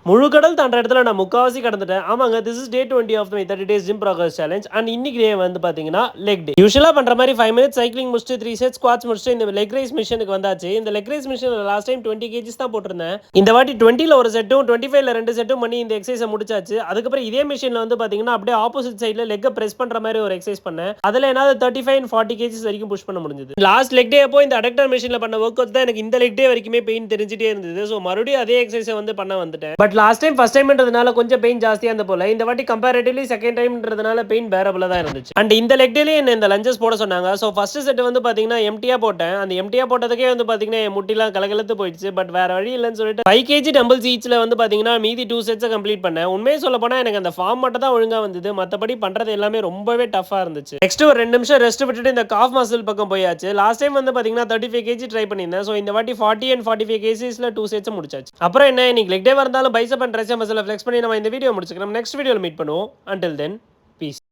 முழு கடல் தாண்ட இடத்துல நான் முக்காவாசி கடந்துட்டேன். ஆமாங்க, this is day 20 of my 30 days gym progress challenge. And இன்னைக்கு டே வந்து பாத்தீங்கன்னா லெக் டே. யூஷுவலா பண்ற மாதிரி 5 மினிட்ஸ் சைக்கிளிங் முடிச்சுட்டு 3 செட் ஸ்குவாட்ஸ் முடிச்சுட்டு இந்த லெக் ரைஸ் மிஷனுக்கு வந்தாச்சு. இந்த leg raise mission last time 20 KGs தான் போட்டிருந்தேன். இந்த வாட்டி 20ல ஒரு செட்டும் 25ல 2 செட்டும் பண்ணி இந்த எக்ஸசைஸை முடிச்சாச்சு. அதுக்கப்புறம் இதே மிஷின்ல வந்து பாத்தீங்கன்னா அப்படியே ஆப்போசிட் சைட்ல லெக்கை பிரஸ் பண்ற மாதிரி ஒரு எக்ஸசைஸ் பண்ணேன். அதுல என்னால 35 and 40 கேஜிஸ் வரைக்கும் புஷ் பண்ண முடிஞ்சது. லாஸ்ட் லெக் டே அப்போ இந்த அடக்டர் மிஷின்ல பண்ண ஒர்க் அவுட் தான் எனக்கு இந்த லெக் டே வரைக்குமே பெயின் தெரிஞ்சிட்டே இருந்தது. ஸோ மறுபடியும் அதே எக்ஸசைஸை வந்து பண்ண வந்துட்டேன். பட் லாஸ்ட் டைம் ஃபர்ஸ்ட் டைம்ன்றதுனால கொஞ்சம் பெயின் ஜாஸ்தியா இருந்த போல. இந்த வாட்டி கம்பேரிட்டிவ்லி செகண்ட் டைம்ன்றதுனால பெயின் பேரபிளா தான் இருந்துச்சு. அண்ட் இந்த லெக் டேலயே என்ன இந்த லஞ்சஸ் போட சொன்னாங்க. ஸோ ஃபர்ஸ்ட் செட் வந்து பாத்தீங்கன்னா எம்டியா போட்டேன். அந்த எம்டியா போட்டதுக்கே வந்து பாத்தீங்கன்னா என் முட்டிலாம் கலகலத்து போயிடுச்சு. பட் வேற வழி இல்லைன்னு சொல்லிட்டு 5 கேஜி டம்பிள்ஸ் ஈச்ல வந்து பாத்தீங்கன்னா மீதி 2 செட்ஸ் கம்ப்ளீட் பண்ணேன். உண்மையை சொல்ல போனா எனக்கு அந்த ஃபார்ம் மட்டும் தான் ஒழுங்கா வந்தது. மத்தபடி பண்றது எல்லாமே ரொம்பவே டஃபா இருந்துச்சு. நெக்ஸ்ட் ஒரு 2 நிமிஷம் ரெஸ்ட் விட்டுட்டு இந்த காஃப் மசில் பக்கம் போயாச்சு. லாஸ்ட் டைம் வந்து பாத்தீங்கன்னா 35 கேஜி ட்ரை பண்ணியிருந்தேன். ஸோ இந்த வாட்டி 40 and 45 கேஜிஸ்ல 2 செட்ஸ் முடிச்சாச்சு. அப்புறம் என்ன, இன்னைக்கு லெக் டே இருந்தாலும் பைசப் அண்ட் ட்ரைசெப் மசிலை ஃப்ளெக்ஸ் பண்ணி நம்ம இந்த வீடியோ முடிச்சுக்கிறோம். நெக்ஸ்ட் வீடியோவில் மீட் பண்ணுவோம். Until then, peace.